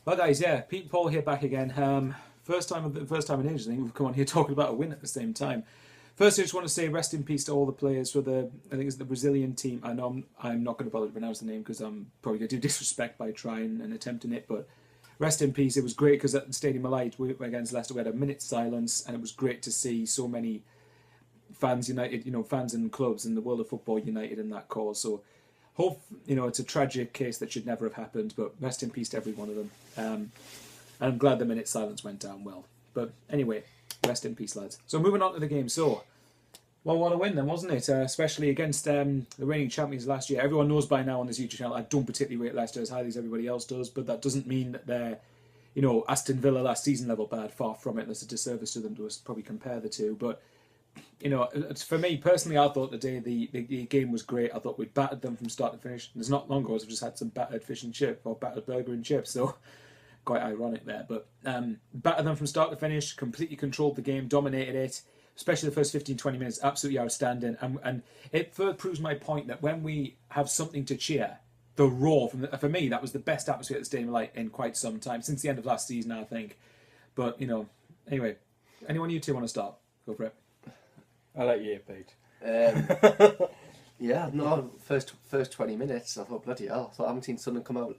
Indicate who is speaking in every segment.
Speaker 1: Well, guys, yeah, Pete and Paul here back again. First time in ages. I think we've come on here talking about a win at the same time. First, I just want to say rest in peace to all the players for I think it's the Brazilian team. I know I'm not going to bother to pronounce the name because I'm probably going to do disrespect by trying and attempting it, but rest in peace. It was great because at the Stadium of Light against Leicester, we had a minute's silence, and it was great to see so many fans united, fans and clubs in the world of football united in that cause. So, it's a tragic case that should never have happened, but rest in peace to every one of them. And I'm glad the minute's silence went down well. But anyway, rest in peace, lads. So moving on to the game. So, well, what a win then, wasn't it? Especially against the reigning champions last year. Everyone knows by now on this YouTube channel, I don't particularly rate Leicester as highly as everybody else does, but that doesn't mean that they're, Aston Villa last season level bad. Far from it. There's a disservice to them to probably compare the two. But, for me personally, I thought today the game was great. I thought we'd battered them from start to finish. There's not long ago, I've just had some battered fish and chip or battered burger and chips, so quite ironic there. But battered them from start to finish, completely controlled the game, dominated it. Especially the first 15-20 minutes, absolutely outstanding. And it further proves my point that when we have something to cheer, the roar, for me, that was the best atmosphere at the Stadium of Light in quite some time, since the end of last season, I think. But, anyway, anyone you two want to start? Go for it.
Speaker 2: I'll let you, Pete.
Speaker 3: First 20 minutes, I thought, bloody hell, I haven't seen Sunderland come out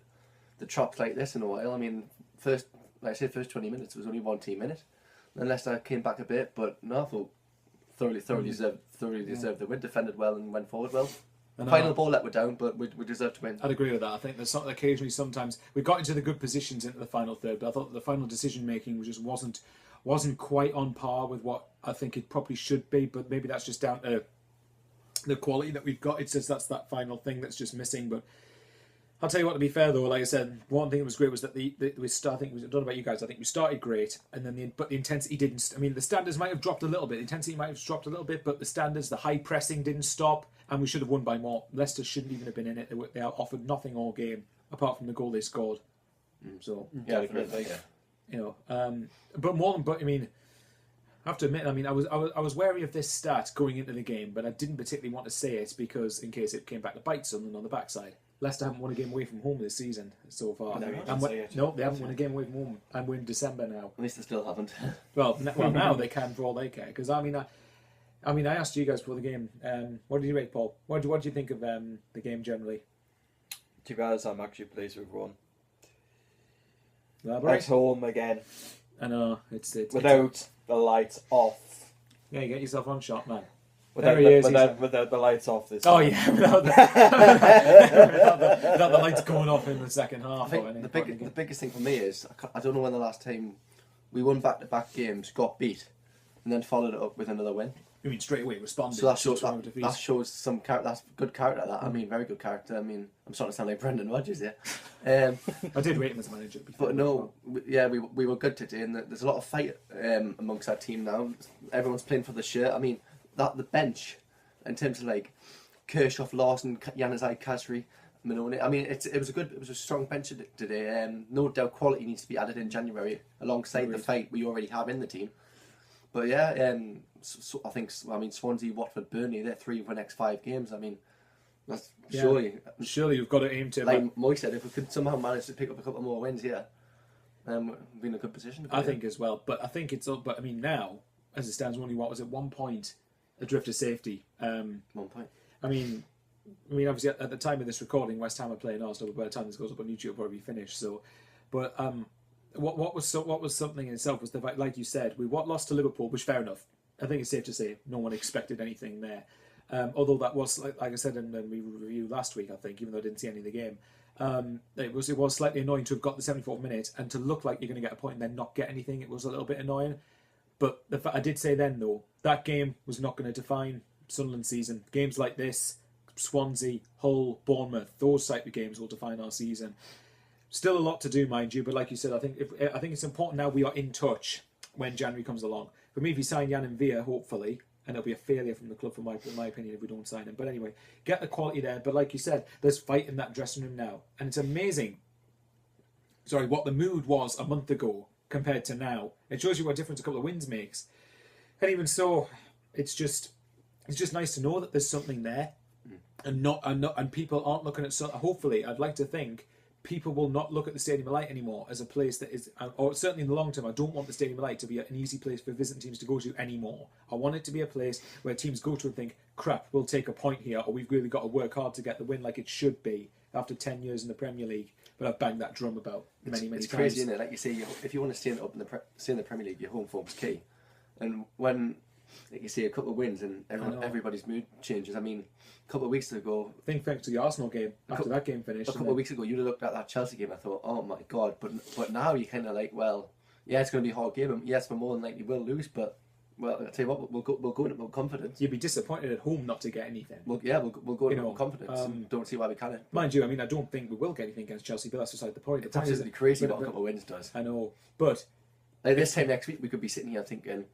Speaker 3: the chops like this in a while. I mean, first 20 minutes, it was only 1 team in it. Then Leicester came back a bit, but no, I thought thoroughly deserved the win, defended well and went forward well. Final ball let we down, but we deserved to win.
Speaker 1: I'd agree with that. I think there's occasionally sometimes we got into the good positions into the final third, but I thought the final decision making just wasn't quite on par with what I think it probably should be. But maybe that's just down to the quality that we've got. It's just that's that final thing that's just missing. But I'll tell you what, to be fair though, like I said, one thing that was great was that I think I don't know about you guys, I think we started great, and then the intensity didn't. I mean, the standards might have dropped a little bit, the intensity might have dropped a little bit, but the high pressing didn't stop, and we should have won by more. Leicester shouldn't even have been in it. They offered nothing all game apart from the goal they scored. So
Speaker 3: yeah, definitely.
Speaker 1: But I mean, I have to admit, I mean, I was wary of this stat going into the game, but I didn't particularly want to say it because in case it came back to bite someone on the backside. Leicester haven't won a game away from home this season so far.
Speaker 3: No,
Speaker 1: they haven't won a game away from home, and we're in December now.
Speaker 3: At least they still haven't.
Speaker 1: Well, now they can for all they care. Because I asked you guys before the game. What did you rate, Paul? What do you think of the game generally?
Speaker 2: To be honest, I'm actually pleased with one.
Speaker 1: Elaborate?
Speaker 2: At home again.
Speaker 1: I know it's
Speaker 2: without the lights off.
Speaker 1: Yeah, you get yourself on shot, man.
Speaker 2: Without the lights off this time.
Speaker 1: Oh yeah, without the lights going off in the second half.
Speaker 3: I think the biggest thing for me is I don't know when the last time we won back-to-back games, got beat, and then followed it up with another win.
Speaker 1: You mean straight away responded?
Speaker 3: So that shows some character. That's good character. I mean, very good character. I mean, I'm starting to sound like Brendan Rodgers here.
Speaker 1: I did rate him as a manager before.
Speaker 3: But no, we were good today, and there's a lot of fight amongst our team now. Everyone's playing for the shirt. I mean, the bench, in terms of like Kirchhoff, Lawson, Januzaj, Kasri, Minoni. I mean, it was a strong bench today. No doubt quality needs to be added in January alongside the fight we already have in the team. But yeah, so I mean Swansea, Watford, Burnley, they're 3 of the next 5 games. I mean, that's surely
Speaker 1: you've got to aim to.
Speaker 3: Like Moy said, if we could somehow manage to pick up a couple more wins here, we'll be in a good position.
Speaker 1: I think as well, but I think it's all. But I mean, now as it stands, only 1 point adrift of safety.
Speaker 3: 1 point.
Speaker 1: I mean, obviously at the time of this recording, West Ham are playing Arsenal. But by the time this goes up on YouTube, it'll probably be finished. So, but what was something in itself was the fact, like you said, we lost to Liverpool, which fair enough. I think it's safe to say no one expected anything there. Although that was like I said in the review last week, I think, even though I didn't see any of the game, it was slightly annoying to have got the 74th minute and to look like you're going to get a point and then not get anything. It was a little bit annoying. But I did say then though that game was not going to define Sunderland's season. Games like this, Swansea, Hull, Bournemouth, those type of games will define our season. Still a lot to do, mind you, but like you said, I think it's important now we are in touch when January comes along. For me, if you sign Jan and Via, hopefully, and it'll be a failure from the club, in my opinion, if we don't sign him. But anyway, get the quality there. But like you said, there's fight in that dressing room now, and it's amazing. Sorry, what the mood was a month ago compared to now. It shows you what difference a couple of wins makes. And even so, it's just nice to know that there's something there, and people aren't looking at. Hopefully, I'd like to think people will not look at the Stadium of Light anymore as a place that is, or certainly in the long term, I don't want the Stadium of Light to be an easy place for visiting teams to go to anymore. I want it to be a place where teams go to and think, crap, we'll take a point here, or we've really got to work hard to get the win like it should be after 10 years in the Premier League. But I've banged that drum about many times.
Speaker 3: It's crazy, isn't it? Like you say, if you want to stay in the Premier League, your home form's key. And when, like you see, a couple of wins and everybody's mood changes. I mean, a couple of weeks ago...
Speaker 1: I think thanks to the Arsenal game, after that game finished.
Speaker 3: A couple of weeks ago, you'd have looked at that Chelsea game, I thought, oh my God. But now you're kind of like, well, yeah, it's going to be a hard game. And yes, we're more than likely will lose, but... Well, I'll tell you what, we'll go in it with confidence.
Speaker 1: You'd be disappointed at home not to get anything.
Speaker 3: We'll go in it with confidence. And don't see why we can't.
Speaker 1: Mind you, I mean, I don't think we will get anything against Chelsea, but that's beside the point.
Speaker 3: It's absolutely crazy what a couple of wins does.
Speaker 1: I know, but
Speaker 3: like this time next week, we could be sitting here thinking,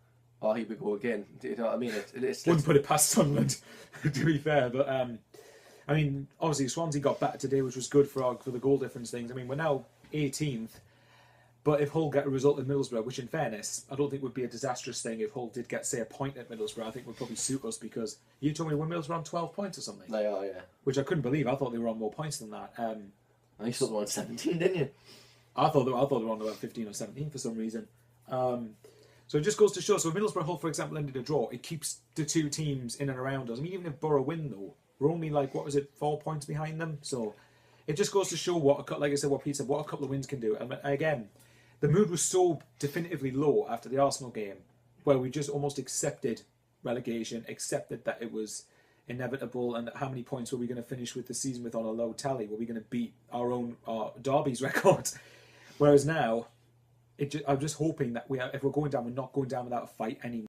Speaker 3: "Oh, here we go again." Do you know what I mean?
Speaker 1: Wouldn't put it past Sunderland, to be fair. But I mean, obviously Swansea got better today, which was good for the goal difference things. I mean, we're now 18th. But if Hull get a result in Middlesbrough, which in fairness, I don't think would be a disastrous thing if Hull did get, say, a point at Middlesbrough, I think would probably suit us because you told me when Middlesbrough on 12 points or something.
Speaker 3: They are, yeah.
Speaker 1: Which I couldn't believe. I thought they were on more points than that.
Speaker 3: You thought they were on 17, didn't you?
Speaker 1: I thought they were on about 15 or 17 for some reason. So it just goes to show. So if Middlesbrough Hull, for example, ended a draw, it keeps the two teams in and around us. I mean, even if Borough win, though, we're only 4 points behind them. So it just goes to show like I said, what Pete said, what a couple of wins can do. And again, the mood was so definitively low after the Arsenal game, where we just almost accepted relegation, accepted that it was inevitable, and how many points were we going to finish with the season with on a low tally? Were we going to beat our Derby's record? Whereas now, I'm just hoping that if we're going down, we're not going down without a fight anymore.